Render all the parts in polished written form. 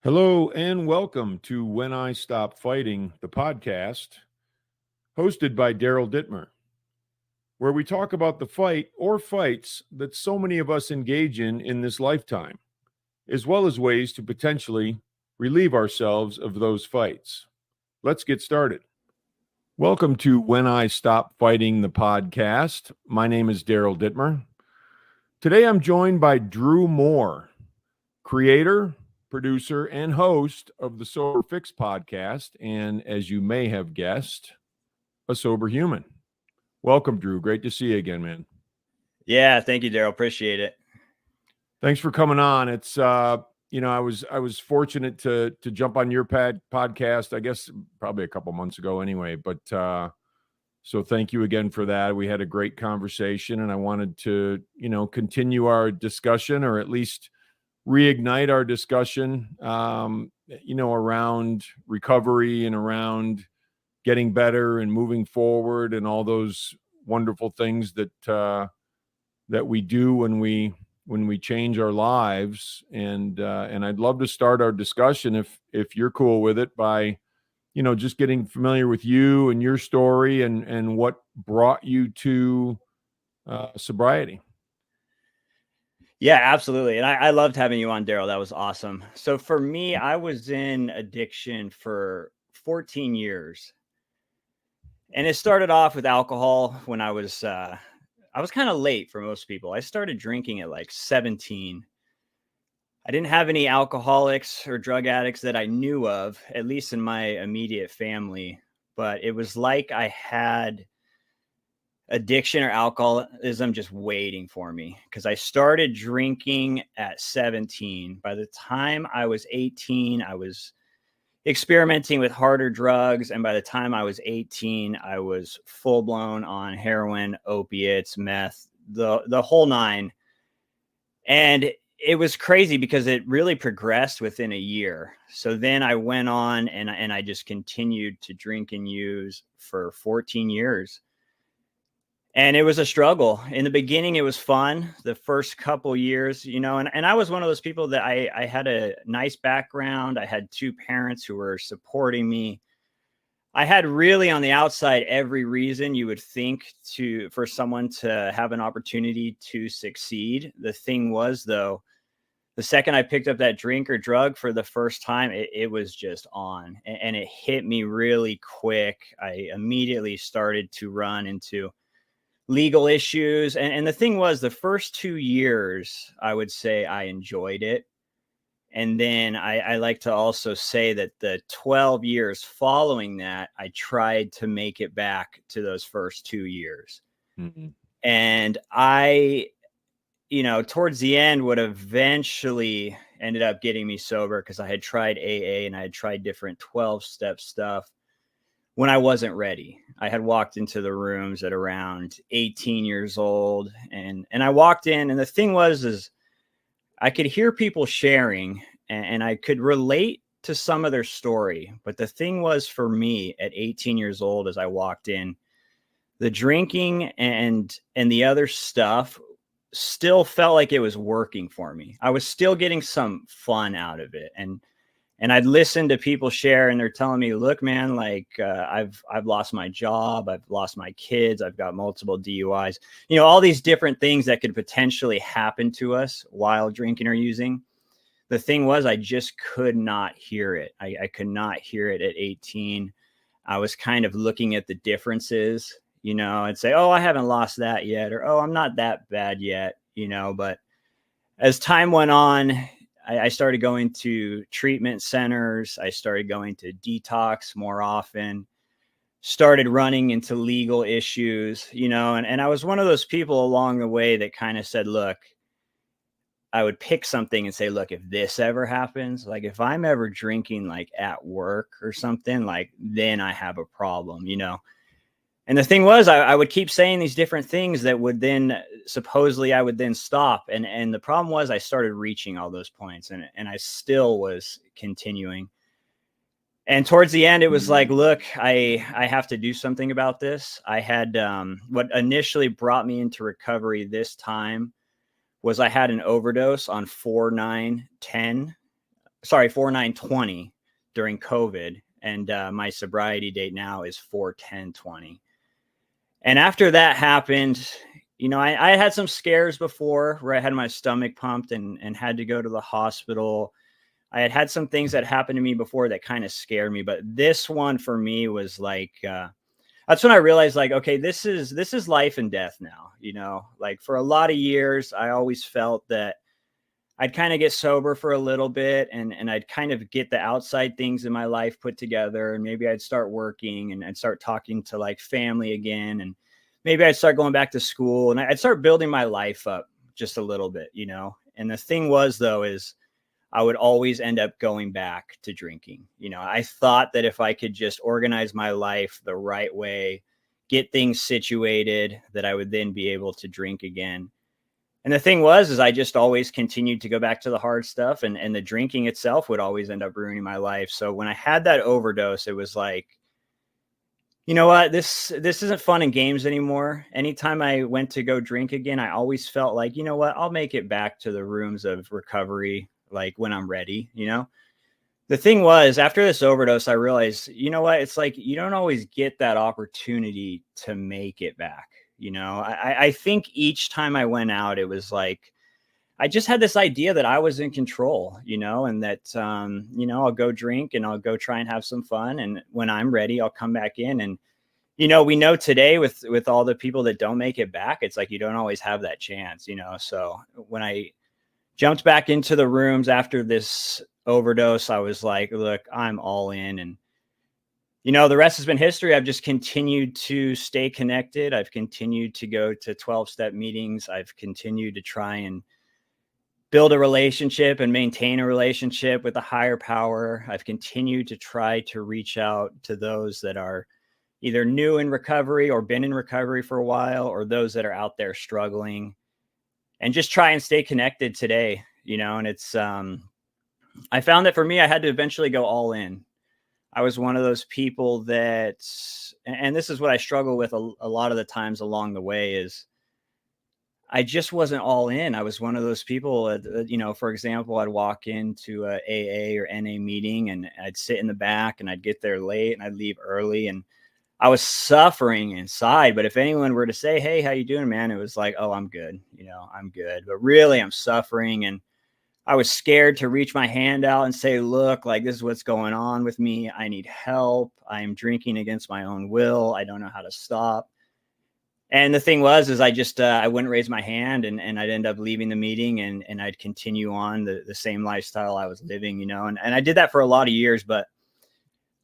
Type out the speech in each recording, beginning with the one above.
Hello and welcome to When I Stop Fighting, the podcast, hosted by Daryl Dittmer, where we talk about the fight or fights that so many of us engage in this lifetime, as well as ways to potentially relieve ourselves of those fights. Let's get started. Welcome to When I Stop Fighting, the podcast. My name is Daryl Dittmer. Today I'm joined by Drew Moore, creator, producer, and host of the Sober Fix podcast, and as you may have guessed, a sober human. Welcome, Drew. Great to see you again, man. Yeah, thank you, Daryl. Appreciate it. Thanks for coming on. It's I was fortunate to jump on your podcast, I guess probably a couple months ago anyway, but so thank you again for that. We had a great conversation, and I wanted to, continue our discussion, or at least reignite our discussion, around recovery and around getting better and moving forward and all those wonderful things that we do when we change our lives. And I'd love to start our discussion, if you're cool with it, by, just getting familiar with you and your story and what brought you to sobriety. Yeah, absolutely. And I loved having you on, Daryl. That was awesome. So for me, I was in addiction for 14 years. And it started off with alcohol when I was kind of late for most people. I started drinking at like 17. I didn't have any alcoholics or drug addicts that I knew of, at least in my immediate family. But it was like I had addiction or alcoholism just waiting for me, because I started drinking at 17. By the time I was 18, I was experimenting with harder drugs. And by the time I was 18, I was full blown on heroin, opiates, meth, the whole nine. And it was crazy because it really progressed within a year. So then I went on and I just continued to drink and use for 14 years. And it was a struggle. In the beginning, it was fun. The first couple years, and I was one of those people that I had a nice background. I had two parents who were supporting me. I had really on the outside every reason you would think for someone to have an opportunity to succeed. The thing was, though, the second I picked up that drink or drug for the first time, it was just on, and it hit me really quick. I immediately started to run into legal issues. And the thing was, the first 2 years, I would say I enjoyed it. And then I like to also say that the 12 years following that, I tried to make it back to those first 2 years. Mm-hmm. And I, towards the end, would eventually ended up getting me sober, because I had tried AA and I had tried different 12-step stuff when I wasn't ready. I had walked into the rooms at around 18 years old, and I walked in, and the thing was I could hear people sharing, and I could relate to some of their story. But the thing was, for me at 18 years old, as I walked in, the drinking and the other stuff still felt like it was working for me. I was still getting some fun out of it. And I'd listen to people share, and they're telling me, look, man, like I've lost my job. I've lost my kids. I've got multiple DUIs, all these different things that could potentially happen to us while drinking or using. The thing was, I just could not hear it. I could not hear it at 18. I was kind of looking at the differences, and say, oh, I haven't lost that yet. Or, oh, I'm not that bad yet, but as time went on, I started going to treatment centers. I started going to detox more often, started running into legal issues, and I was one of those people along the way that kind of said, look, I would pick something and say, look, if this ever happens, like if I'm ever drinking like at work or something, like then I have a problem, And the thing was, I would keep saying these different things that would then supposedly I would then stop. And the problem was, I started reaching all those points, and I still was continuing. And towards the end, it was like, look, I have to do something about this. I had what initially brought me into recovery this time was I had an overdose on 4/9/10. 4/9/20 during COVID. And my sobriety date now is 4/10/20. And after that happened, I had some scares before where I had my stomach pumped and had to go to the hospital. I had some things that happened to me before that kind of scared me, but this one for me was like, that's when I realized, like, okay, this is life and death now. Like for a lot of years, I always felt that I'd kind of get sober for a little bit and I'd kind of get the outside things in my life put together. And maybe I'd start working and I'd start talking to like family again. And maybe I'd start going back to school and I'd start building my life up just a little bit. And the thing was, though, is I would always end up going back to drinking. I thought that if I could just organize my life the right way, get things situated, that I would then be able to drink again. And the thing was, is I just always continued to go back to the hard stuff, and the drinking itself would always end up ruining my life. So when I had that overdose, it was like, you know what, this isn't fun and games anymore. Anytime I went to go drink again, I always felt like, you know what, I'll make it back to the rooms of recovery, like when I'm ready. The thing was, after this overdose, I realized, you know what, it's like, you don't always get that opportunity to make it back. I think each time I went out, it was like, I just had this idea that I was in control, and that, I'll go drink and I'll go try and have some fun. And when I'm ready, I'll come back in. And, we know today with all the people that don't make it back, it's like, you don't always have that chance, So when I jumped back into the rooms after this overdose, I was like, look, I'm all in. And, the rest has been history. I've just continued to stay connected. I've continued to go to 12-step meetings. I've continued to try and build a relationship and maintain a relationship with a higher power. I've continued to try to reach out to those that are either new in recovery or been in recovery for a while, or those that are out there struggling, and just try and stay connected today, and it's, I found that for me, I had to eventually go all in. I was one of those people that, and this is what I struggle with a lot of the times along the way, is I just wasn't all in. I was one of those people, for example, I'd walk into a AA or NA meeting and I'd sit in the back and I'd get there late and I'd leave early, and I was suffering inside. But if anyone were to say, hey, how you doing, man? It was like, oh, I'm good. I'm good. But really I'm suffering. And I was scared to reach my hand out and say, look, like, this is what's going on with me. I need help. I'm drinking against my own will. I don't know how to stop. And the thing was, is I just, I wouldn't raise my hand, and I'd end up leaving the meeting and I'd continue on the same lifestyle I was living, and I did that for a lot of years. But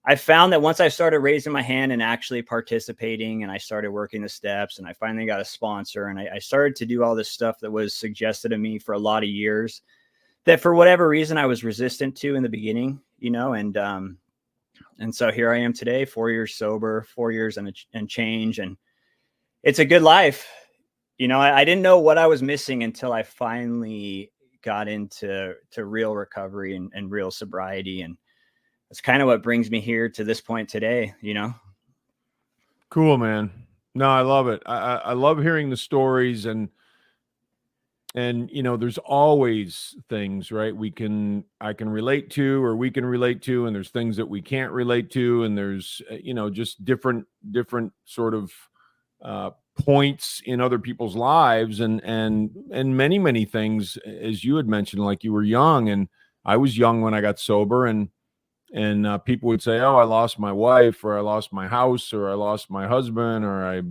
I found that once I started raising my hand and actually participating, and I started working the steps, and I finally got a sponsor, and I started to do all this stuff that was suggested to me for a lot of years, that for whatever reason I was resistant to in the beginning, and so here I am today, 4 years sober, 4 years and change. And it's a good life. I didn't know what I was missing until I finally got into real recovery and real sobriety. And that's kind of what brings me here to this point today, Cool, man. No, I love it. I love hearing the stories, and there's always things, right, I can relate to, or we can relate to, and there's things that we can't relate to, and there's just different sort of points in other people's lives, and many things, as you had mentioned, like you were young, and I was young when I got sober, and people would say, oh, I lost my wife, or I lost my house, or I lost my husband, or I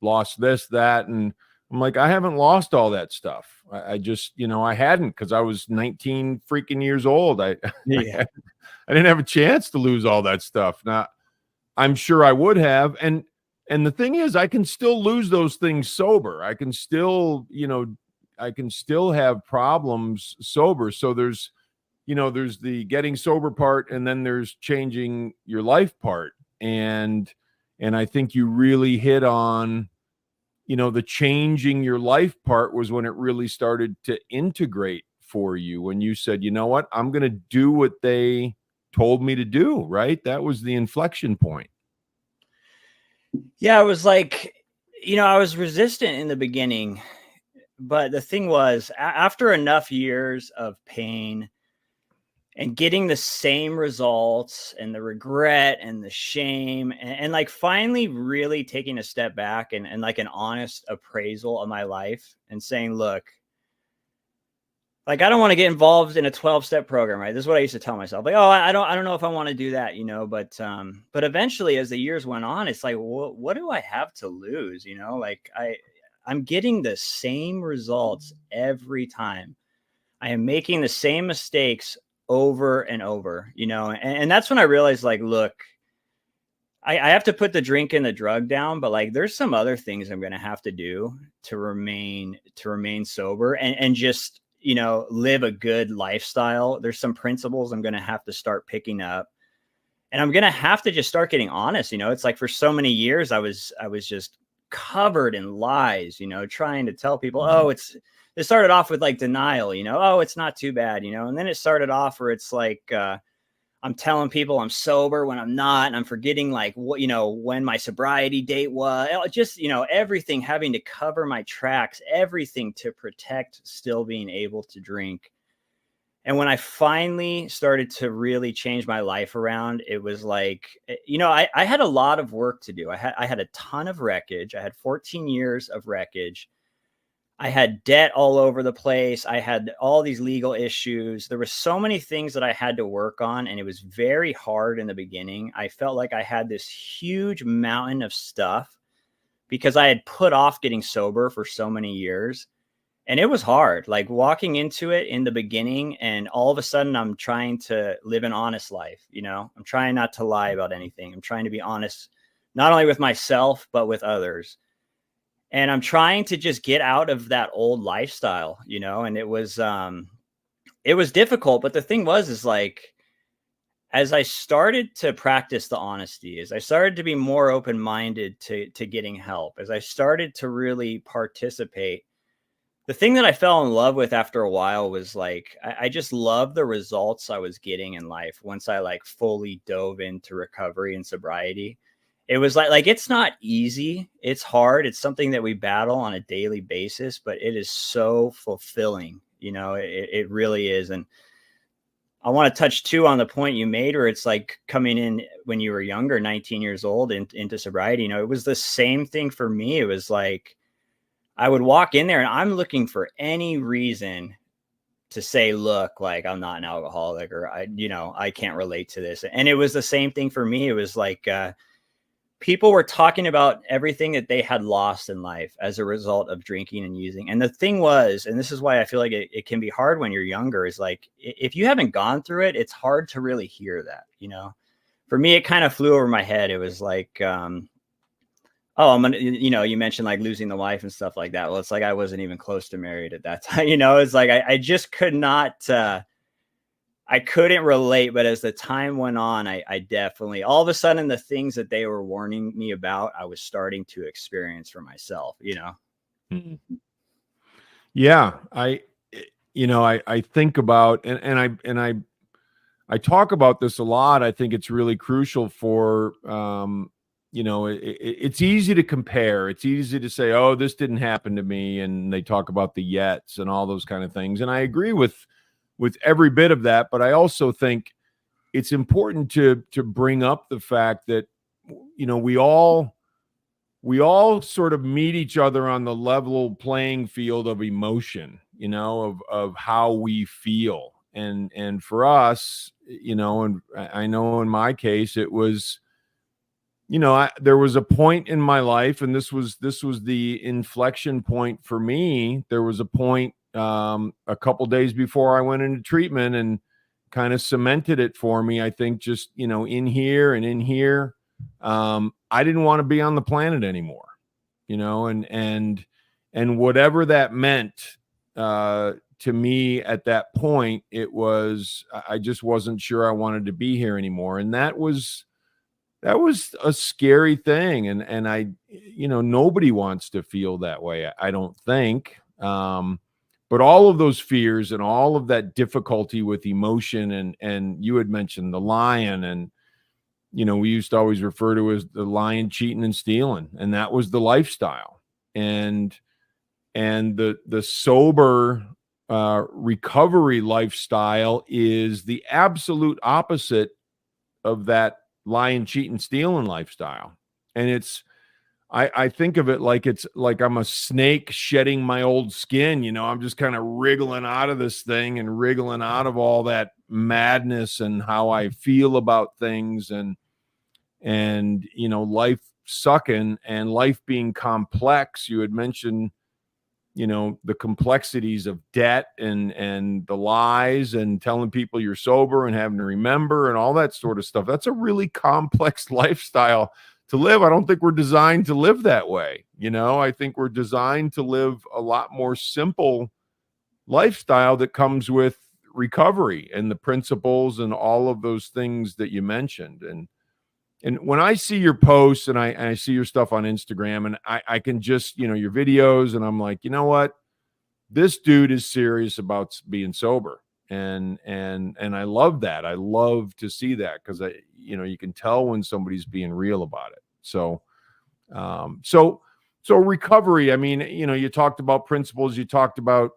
lost this, that, and I'm like, I haven't lost all that stuff. I just, I hadn't, because I was 19 freaking years old. I didn't have a chance to lose all that stuff. Now, I'm sure I would have. And the thing is, I can still lose those things sober. I can still, have problems sober. So there's the getting sober part, and then there's changing your life part. And I think you really hit on, the changing your life part was when it really started to integrate for you, when you said, you know what, I'm going to do what they told me to do, right? That was the inflection point. Yeah, it was like, I was resistant in the beginning, but the thing was, after enough years of pain, and getting the same results and the regret and the shame and like finally really taking a step back and like an honest appraisal of my life and saying, look, like, I don't want to get involved in a 12-step program, right? This is what I used to tell myself. Like, oh, I don't know if I want to do that, but eventually as the years went on, it's like, what do I have to lose? Like I'm getting the same results every time. I am making the same mistakes over and over, and that's when I realized, like, look, I have to put the drink and the drug down, but like, there's some other things I'm going to have to do to remain sober and just, live a good lifestyle. There's some principles I'm going to have to start picking up, and I'm going to have to just start getting honest. It's like for so many years, I was just covered in lies, trying to tell people, oh, it started off with like denial, oh, it's not too bad, and then it started off where it's like, I'm telling people I'm sober when I'm not, and I'm forgetting like what, when my sobriety date was, just, everything, having to cover my tracks, everything to protect still being able to drink. And when I finally started to really change my life around, it was like, I had a lot of work to do. I had a ton of wreckage. I had 14 years of wreckage. I had debt all over the place. I had all these legal issues. There were so many things that I had to work on, and it was very hard in the beginning. I felt like I had this huge mountain of stuff because I had put off getting sober for so many years. And it was hard, like walking into it in the beginning, and all of a sudden I'm trying to live an honest life. I'm trying not to lie about anything. I'm trying to be honest, not only with myself, but with others. And I'm trying to just get out of that old lifestyle, and it was difficult. But the thing is like, as I started to practice the honesty, as I started to be more open-minded to getting help, as I started to really participate, the thing that I fell in love with after a while was like, I just loved the results I was getting in life once I like fully dove into recovery and sobriety. It was like it's not easy. It's hard. It's something that we battle on a daily basis, but it is so fulfilling. It really is. And I want to touch too on the point you made where it's like coming in when you were younger, 19 years old into sobriety. It was the same thing for me. It was like, I would walk in there and I'm looking for any reason to say, look, like I'm not an alcoholic, or I can't relate to this. And it was the same thing for me. It was like, people were talking about everything that they had lost in life as a result of drinking and using. And the thing was, and this is why I feel like it can be hard when you're younger, is like, if you haven't gone through it, it's hard to really hear that, for me, it kind of flew over my head. It was like, oh, I'm gonna, you mentioned like losing the wife and stuff like that. Well, it's like, I wasn't even close to married at that time. It's like, I just could not, I couldn't relate. But as the time went on, I definitely, all of a sudden, the things that they were warning me about, I was starting to experience for myself, Mm-hmm. Yeah. I think about, and I talk about this a lot. I think it's really crucial for, it's easy to compare. It's easy to say, oh, this didn't happen to me. And they talk about the yets and all those kind of things. And I agree with every bit of that. But I also think it's important to bring up the fact that, we all sort of meet each other on the level playing field of emotion, of how we feel. And for us, and I know in my case, it was, there was a point in my life, and this was the inflection point for me. There was a point a couple days before I went into treatment, and kind of cemented it for me. I think just, in here and in here, I didn't want to be on the planet anymore, and whatever that meant to me at that point, it was, I just wasn't sure I wanted to be here anymore. And that was a scary thing. And I, nobody wants to feel that way, I don't think. But all of those fears and all of that difficulty with emotion, and you had mentioned the lion, and, we used to always refer to as the lion cheating and stealing. And that was the lifestyle. And the sober recovery lifestyle is the absolute opposite of that lying, cheating, stealing lifestyle. And I think of it like it's like I'm a snake shedding my old skin. I'm just kind of wriggling out of this thing and wriggling out of all that madness and how I feel about things and life sucking and life being complex. You had mentioned, the complexities of debt and the lies and telling people you're sober and having to remember and all that sort of stuff. That's a really complex lifestyle to live. I don't think we're designed to live that way. I think we're designed to live a lot more simple lifestyle that comes with recovery and the principles and all of those things that you mentioned. And when I see your posts and I see your stuff on Instagram and I can just, your videos, and I'm like, you know what? This dude is serious about being sober. And I love that. I love to see that because you can tell when somebody's being real about it. So recovery, I mean, you talked about principles, you talked about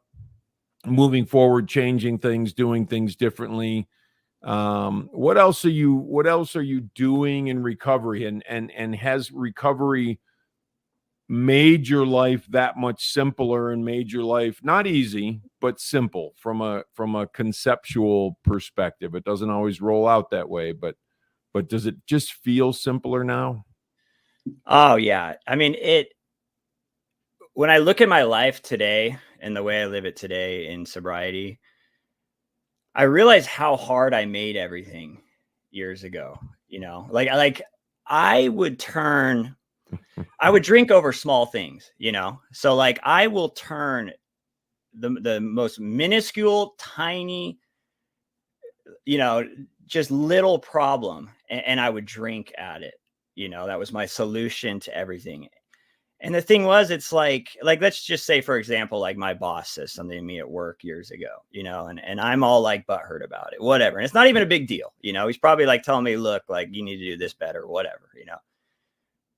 moving forward, changing things, doing things differently. What else are you doing in recovery, and has recovery made your life that much simpler and made your life not easy but simple from a conceptual perspective? It doesn't always roll out that way, but does it just feel simpler now? Oh yeah. I mean, when I look at my life today and the way I live it today in sobriety, I realize how hard I made everything years ago. Like I would drink over small things, So like I will turn the most minuscule, tiny, just little problem, and I would drink at it. That was my solution to everything. And the thing was, it's like let's just say, for example, like my boss says something to me at work years ago, and I'm all like butthurt about it, whatever. And it's not even a big deal. He's probably like telling me, look, like you need to do this better, whatever,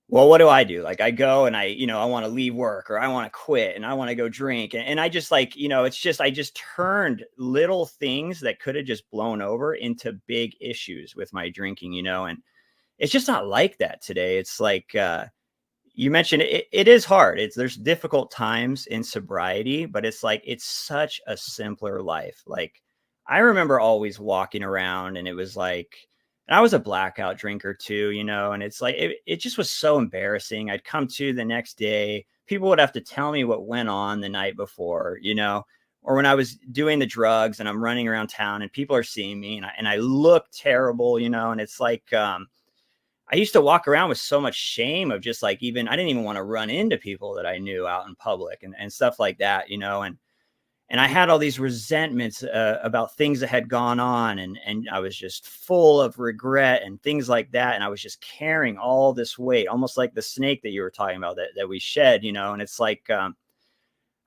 Well, what do? Like I go and I want to leave work, or I want to quit and I want to go drink. And I just like, I just turned little things that could have just blown over into big issues with my drinking, and it's just not like that today. It's like, you mentioned it is hard. There's difficult times in sobriety, but it's like, it's such a simpler life. Like I remember always walking around and it was like, and I was a blackout drinker too, and it's like, it just was so embarrassing. I'd come to the next day, people would have to tell me what went on the night before, or when I was doing the drugs and I'm running around town and people are seeing me and I look terrible, and it's like, I used to walk around with so much shame of just like, I didn't even want to run into people that I knew out in public and stuff like that, and I had all these resentments about things that had gone on. And I was just full of regret and things like that. And I was just carrying all this weight, almost like the snake that you were talking about that we shed, and it's like,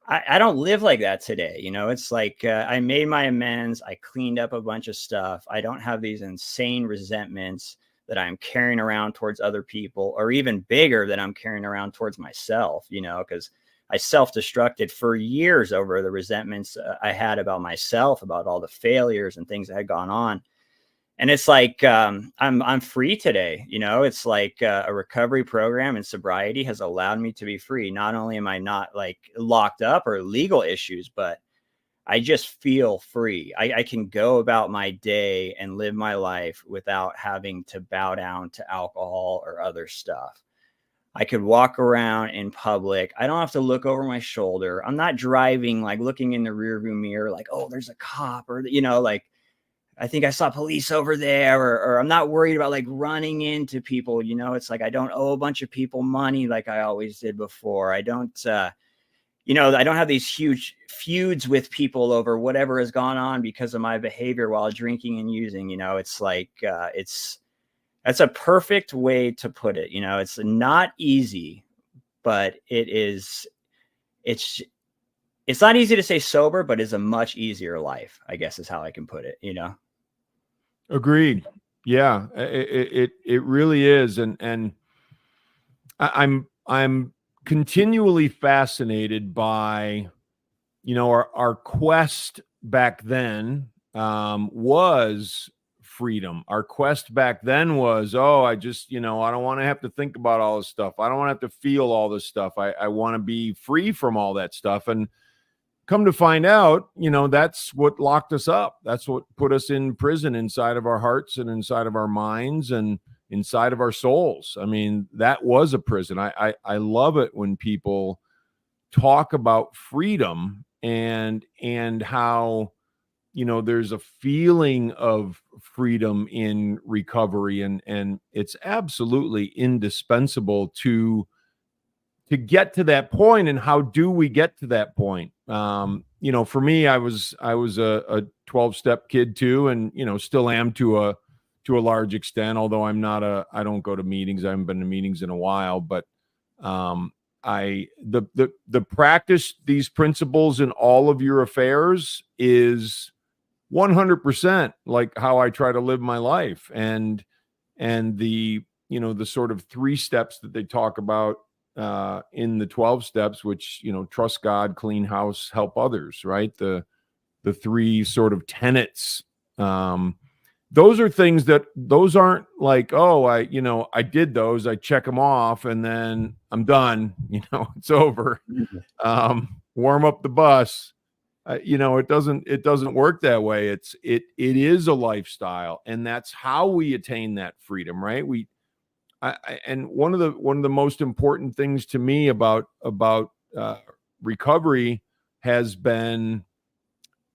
I don't live like that today. It's like, I made my amends. I cleaned up a bunch of stuff. I don't have these insane resentments that I'm carrying around towards other people, or even bigger that I'm carrying around towards myself, because I self-destructed for years over the resentments I had about myself, about all the failures and things that had gone on. And it's like, I'm free today. It's like a recovery program and sobriety has allowed me to be free. Not only am I not like locked up or legal issues, but I just feel free. I can go about my day and live my life without having to bow down to alcohol or other stuff. I could walk around in public. I don't have to look over my shoulder. I'm not driving, like looking in the rearview mirror, like, oh, there's a cop, or, like, I think I saw police over there, or I'm not worried about like running into people. It's like, I don't owe a bunch of people money like I always did before. I don't, I don't have these huge feuds with people over whatever has gone on because of my behavior while drinking and using. It's like, that's a perfect way to put it. It's not easy, but it's not easy to stay sober, but it's a much easier life, I guess is how I can put it, Agreed. Yeah, it really is. And I'm continually fascinated by our quest back then was freedom. Our quest back then was, I just, I don't want to have to think about all this stuff. I don't want to have to feel all this stuff. I want to be free from all that stuff. And come to find out, that's what locked us up. That's what put us in prison inside of our hearts and inside of our minds and inside of our souls. I mean, that was a prison. I love it when people talk about freedom and how, there's a feeling of freedom in recovery, and it's absolutely indispensable to get to that point. And how do we get to that point? For me, I was a 12-step kid too, and still am to a large extent, although I don't go to meetings. I haven't been to meetings in a while, but the practice these principles in all of your affairs is 100% like how I try to live my life. And the sort of 3 steps that they talk about in the 12 steps, which, trust God, clean house, help others, right? The 3 sort of tenets. Those are things those aren't like, I did those, I check them off and then I'm done, it's over. Warm up the bus. It doesn't work that way. It is a lifestyle, and that's how we attain that freedom, right? And one of the most important things to me about recovery has been,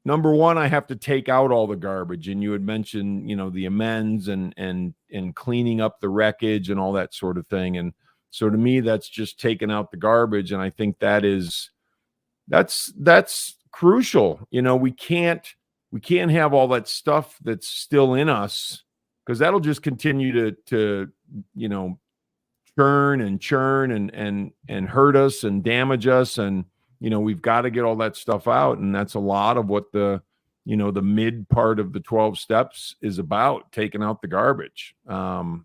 number one, I have to take out all the garbage. And you had mentioned, the amends and cleaning up the wreckage and all that sort of thing. And so to me, that's just taking out the garbage. And I think that's crucial. We can't have all that stuff that's still in us, because that'll just continue to churn and hurt us and damage us. And we've got to get all that stuff out. And that's a lot of what the mid part of the 12 steps is about, taking out the garbage. Have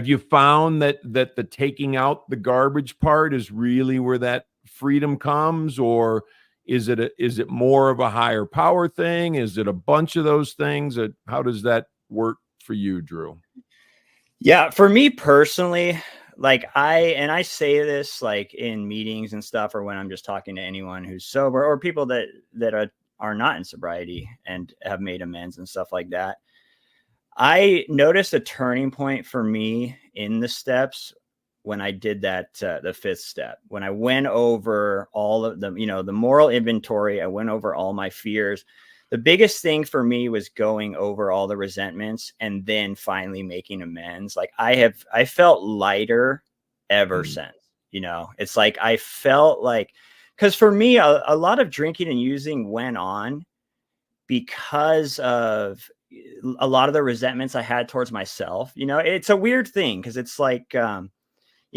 you found that the taking out the garbage part is really where that freedom comes, or is it more of a higher power thing? Is it a bunch of those things? How does that work for you, Drew? Yeah, for me personally, like I say this like in meetings and stuff, or when I'm just talking to anyone who's sober, or people that are not in sobriety and have made amends and stuff like that. I noticed a turning point for me in the steps when I did that, the 5th step, when I went over all of them, the moral inventory. I went over all my fears. The biggest thing for me was going over all the resentments and then finally making amends. Like I felt lighter ever since, it's like, I felt like, because for me, a lot of drinking and using went on because of a lot of the resentments I had towards myself. It's a weird thing, because it's like,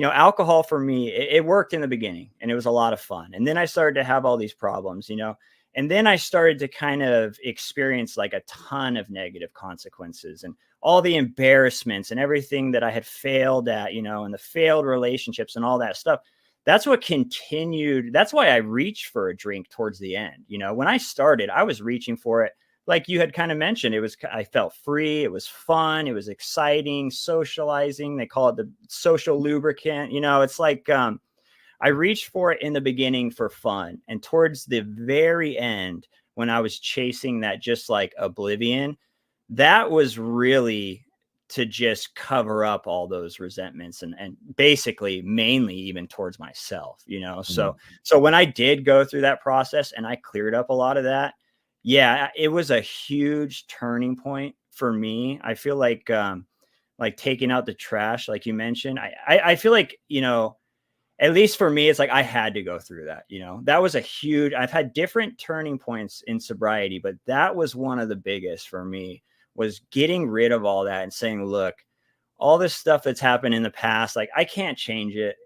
alcohol for me, it worked in the beginning and it was a lot of fun. And then I started to have all these problems, and then I started to kind of experience like a ton of negative consequences and all the embarrassments and everything that I had failed at, and the failed relationships and all that stuff. That's what continued. That's why I reached for a drink towards the end. When I started, I was reaching for it. Like you had kind of mentioned, I felt free. It was fun. It was exciting, socializing. They call it the social lubricant. It's like, I reached for it in the beginning for fun. And towards the very end, when I was chasing that just like oblivion, that was really to just cover up all those resentments and basically mainly even towards myself, So when I did go through that process and I cleared up a lot of that, yeah, it was a huge turning point for me. I feel like taking out the trash, like you mentioned, I feel like, at least for me, it's like I had to go through that. That was I've had different turning points in sobriety, but that was one of the biggest for me, was getting rid of all that and saying, look, all this stuff that's happened in the past, like I can't change it.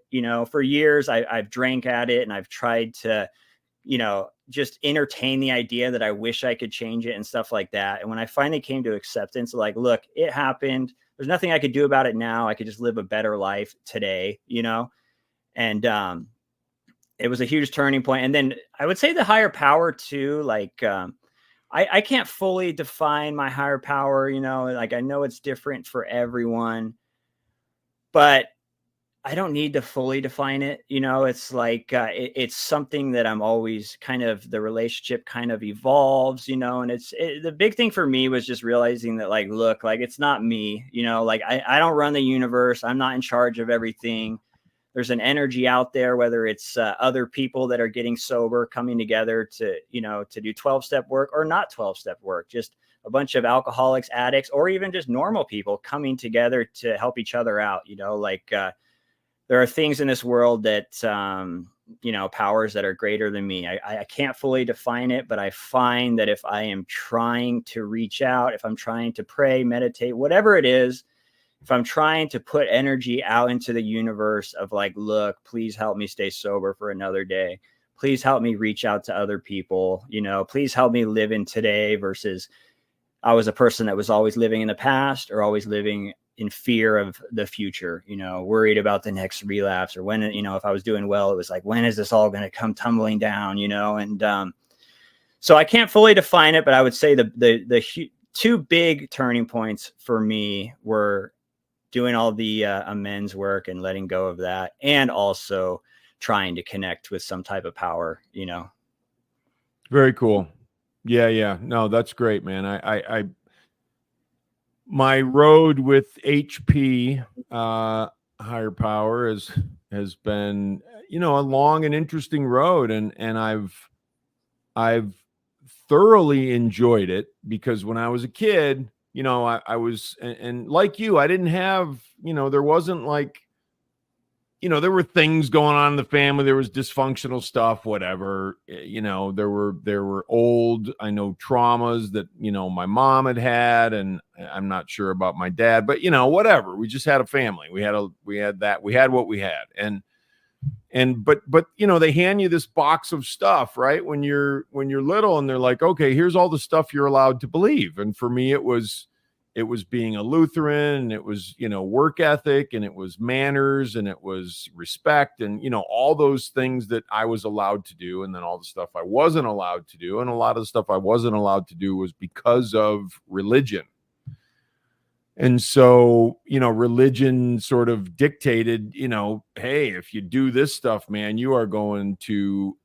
For years I've drank at it and I've tried to, just entertain the idea that I wish I could change it and stuff like that. And when I finally came to acceptance, like, look, it happened. There's nothing I could do about it now. I could just live a better life today, And it was a huge turning point. And then I would say the higher power too, like, I can't fully define my higher power, like I know it's different for everyone, but I don't need to fully define it. It's like, it's something that I'm always the relationship kind of evolves, and the big thing for me was just realizing that, like, look, like, it's not me, like I don't run the universe. I'm not in charge of everything. There's an energy out there, whether it's other people that are getting sober, coming together to do 12-step work or not 12-step work, just a bunch of alcoholics, addicts, or even just normal people coming together to help each other out. Like, there are things in this world that, powers that are greater than me. I can't fully define it, but I find that if I am trying to reach out, if I'm trying to pray, meditate, whatever it is, if I'm trying to put energy out into the universe of like, look, please help me stay sober for another day. Please help me reach out to other people. Please help me live in today versus I was a person that was always living in the past or always living in fear of the future, worried about the next relapse or when, if I was doing well, it was like, when is this all going to come tumbling down, and so I can't fully define it, but I would say the two big turning points for me were doing all the amends work and letting go of that, and also trying to connect with some type of power, Very cool. Yeah. No, that's great, man. I my road with HP, higher power has been, a long and interesting road. And I've thoroughly enjoyed it because when I was a kid, I was, and like you, I didn't have, there wasn't like, there were things going on in the family. There was dysfunctional stuff, whatever, there were old, traumas that, my mom had, and I'm not sure about my dad, but whatever, we just had a family. We had what we had. But they hand you this box of stuff, right? When you're little, and they're like, okay, here's all the stuff you're allowed to believe. And for me, it was being a Lutheran, and it was, work ethic, and it was manners, and it was respect, and, all those things that I was allowed to do. And then all the stuff I wasn't allowed to do. And a lot of the stuff I wasn't allowed to do was because of religion. And so, religion sort of dictated, hey, if you do this stuff, man, you are going to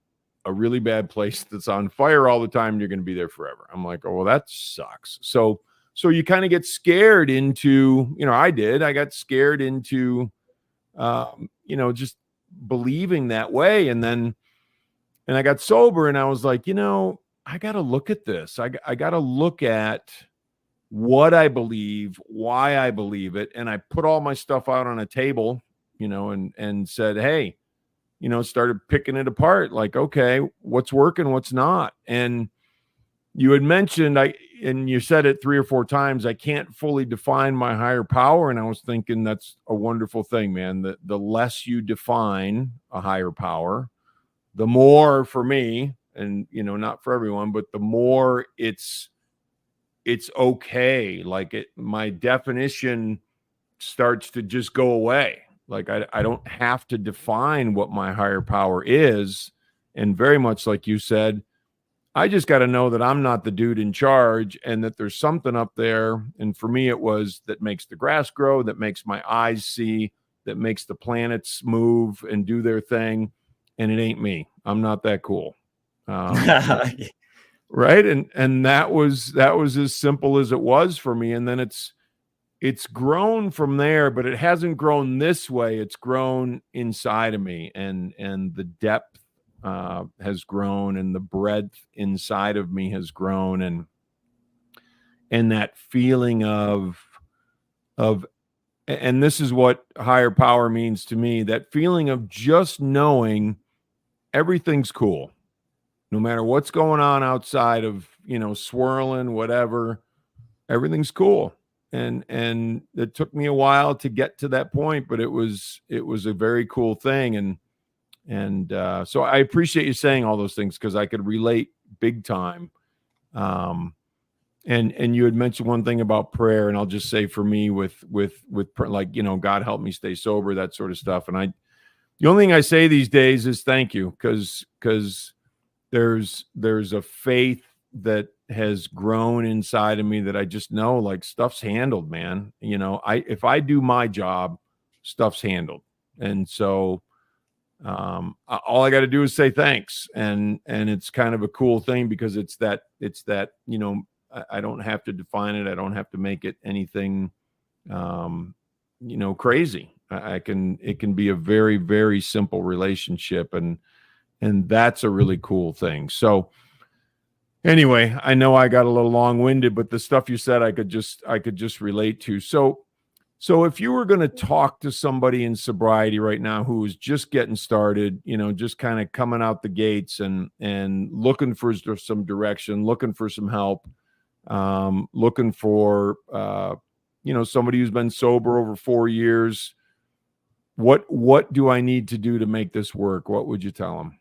a really bad place that's on fire all the time. And you're going to be there forever. I'm like, oh, well, that sucks. So you kind of get scared into, I got scared into, just believing that way. And I got sober, and I was like, I got to look at this. I got to look at what I believe, why I believe it. And I put all my stuff out on a table, and said, hey, started picking it apart. Like, okay, what's working, what's not. And you had mentioned, and you said it 3 or 4 times, I can't fully define my higher power. And I was thinking that's a wonderful thing, man. The less you define a higher power, the more, for me, and, not for everyone, but the more it's okay. Like, my definition starts to just go away. Like, I don't have to define what my higher power is. And very much like you said, I just got to know that I'm not the dude in charge, and that there's something up there. And for me, it was that makes the grass grow, that makes my eyes see, that makes the planets move and do their thing. And it ain't me. I'm not that cool. Right. And that was as simple as it was for me. And then it's grown from there, but it hasn't grown this way. It's grown inside of me, and the depth has grown, and the breadth inside of me has grown, and that feeling of, and this is what higher power means to me, that feeling of just knowing everything's cool, no matter what's going on outside of, swirling, whatever, everything's cool. And it took me a while to get to that point, but it was a very cool thing. And so I appreciate you saying all those things, because I could relate big time. And you had mentioned one thing about prayer, and I'll just say for me with like, God help me stay sober, that sort of stuff. And The only thing I say these days is thank you, because there's a faith that has grown inside of me that I just know, like, stuff's handled, man. You know, if I do my job, stuff's handled. And so all I got to do is say thanks. And it's kind of a cool thing, because it's that, you know, I don't have to define it. I don't have to make it anything, you know, crazy. It can be a very, very simple relationship. And that's a really cool thing. So anyway, I know I got a little long-winded, but the stuff you said, I could just relate to. So if you were going to talk to somebody in sobriety right now who is just getting started, you know, just kind of coming out the gates and looking for some direction, looking for some help, looking for, you know, somebody who's been sober over 4 years, what do I need to do to make this work? What would you tell them?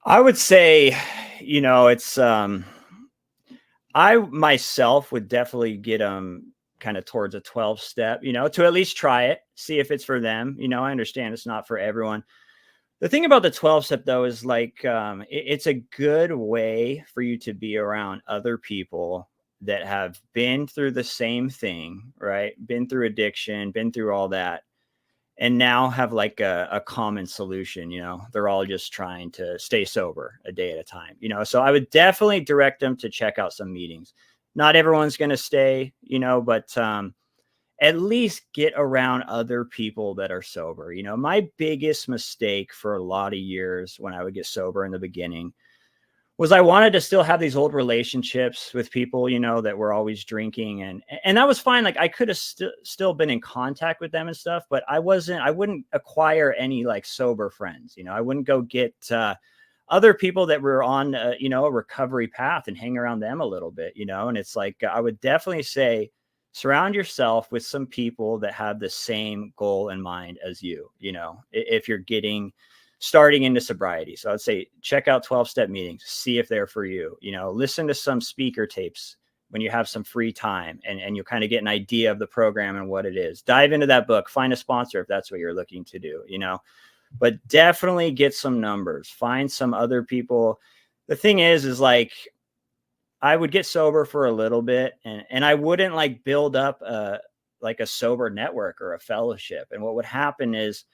I would say, you know, it's, I myself would definitely get them kind of towards a 12-step, you know, to at least try it, see if it's for them. You know, I understand it's not for everyone. The thing about the 12-step though, is like, it's a good way for you to be around other people that have been through the same thing, right? Been through addiction, been through all that, and now have like a common solution. You know, they're all just trying to stay sober a day at a time, you know? So I would definitely direct them to check out some meetings. Not everyone's going to stay, you know, but, at least get around other people that are sober. You know, my biggest mistake for a lot of years when I would get sober in the beginning was I wanted to still have these old relationships with people, you know, that were always drinking, and that was fine. Like, I could have still been in contact with them and stuff, but I wouldn't acquire any like sober friends. You know, I wouldn't go get other people that were on, you know, a recovery path and hang around them a little bit, you know? And it's like, I would definitely say, surround yourself with some people that have the same goal in mind as you, you know, if you're starting into sobriety. So I'd say check out 12-step meetings, see if they're for you, you know, listen to some speaker tapes when you have some free time, and you'll kind of get an idea of the program and what it is. Dive into that book, find a sponsor if that's what you're looking to do, you know, but definitely get some numbers, find some other people. The thing is like, I would get sober for a little bit, and I wouldn't like build up like a sober network or a fellowship. And what would happen is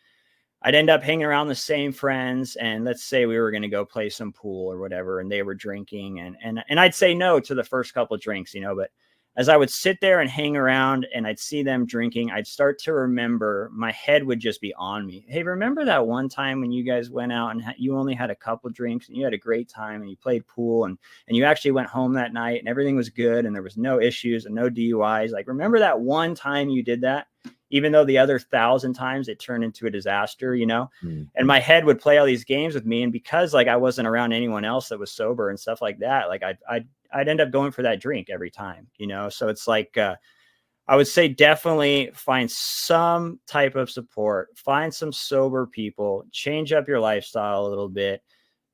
I'd end up hanging around the same friends, and let's say we were going to go play some pool or whatever, and they were drinking, and I'd say no to the first couple of drinks, you know, but as I would sit there and hang around and I'd see them drinking, I'd start to remember, my head would just be on me. Hey, remember that one time when you guys went out and you only had a couple drinks and you had a great time and you played pool and you actually went home that night and everything was good and there was no issues and no DUIs. Like, remember that one time you did that? Even though the other 1,000 times it turned into a disaster, you know? And my head would play all these games with me. And because like I wasn't around anyone else that was sober and stuff like that, like I'd end up going for that drink every time, you know? So it's like, I would say definitely find some type of support, find some sober people, change up your lifestyle a little bit.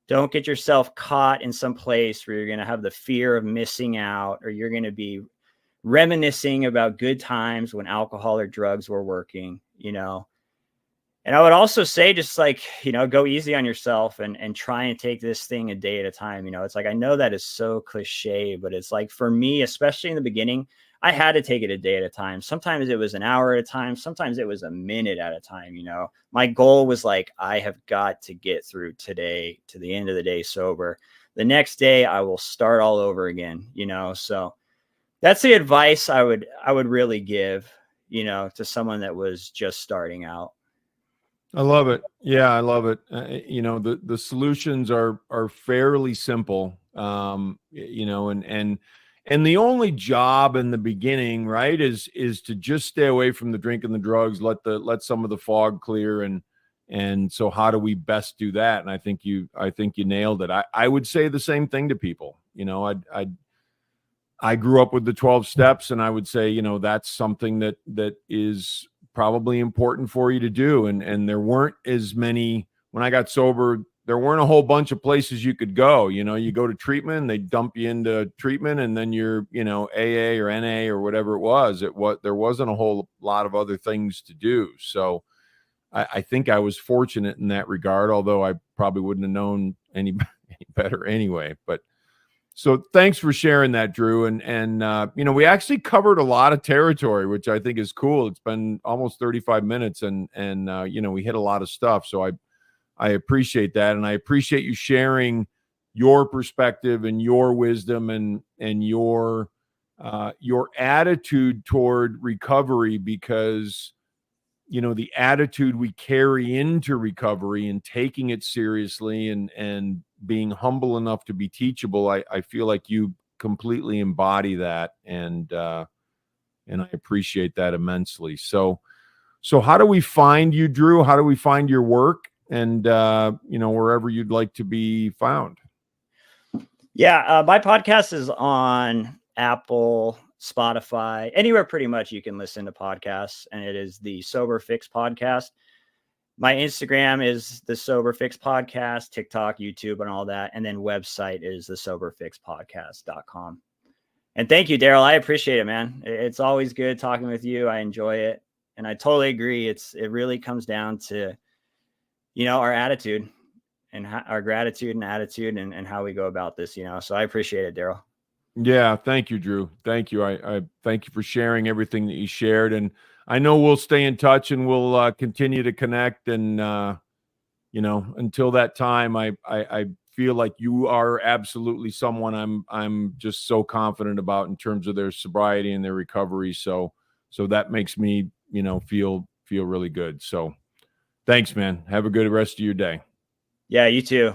Don't get yourself caught in some place where you're going to have the fear of missing out, or you're going to be reminiscing about good times when alcohol or drugs were working, you know? And I would also say, just like, you know, go easy on yourself and try and take this thing a day at a time. You know, it's like, I know that is so cliche, but it's like, for me, especially in the beginning, I had to take it a day at a time. Sometimes it was an hour at a time. Sometimes it was a minute at a time. You know, my goal was like, I have got to get through today to the end of the day sober. The next day I will start all over again, you know? So that's the advice I would really give, you know, to someone that was just starting out. I love it. Yeah, I love it. You know, the solutions are fairly simple. You know, and the only job in the beginning, right, is to just stay away from the drink and the drugs, let some of the fog clear, and so how do we best do that? And I think you nailed it. I would say the same thing to people. You know, I grew up with the 12 steps, and I would say, you know, that's something that is probably important for you to do. And there weren't as many, when I got sober, there weren't a whole bunch of places you could go. You know, you go to treatment, they dump you into treatment, and then you're, you know, AA or NA or whatever it was. There wasn't a whole lot of other things to do. So I think I was fortunate in that regard, although I probably wouldn't have known any better anyway. But so thanks for sharing that, Drew. And we actually covered a lot of territory, which I think is cool. It's been almost 35 minutes and we hit a lot of stuff. So I appreciate that. And I appreciate you sharing your perspective and your wisdom and your attitude toward recovery, because the attitude we carry into recovery and taking it seriously and being humble enough to be teachable, I feel like you completely embody that, and I appreciate that immensely. So how do we find you, Drew? How do we find your work, and wherever you'd like to be found? Yeah, my podcast is on Apple, Spotify, anywhere pretty much you can listen to podcasts, and it is the Sober Fix Podcast. My Instagram is the Sober Fix Podcast, TikTok, YouTube, and all that. And then website is the soberfixpodcast.com. And thank you, Daryl. I appreciate it, man. It's always good talking with you. I enjoy it. And I totally agree. It really comes down to, our attitude and our gratitude and attitude and how we go about this, So I appreciate it, Daryl. Yeah. Thank you, Drew. Thank you. I thank you for sharing everything that you shared. And I know we'll stay in touch and we'll continue to connect. And, until that time, I feel like you are absolutely someone I'm just so confident about in terms of their sobriety and their recovery. So that makes me, feel really good. So thanks, man. Have a good rest of your day. Yeah, you too.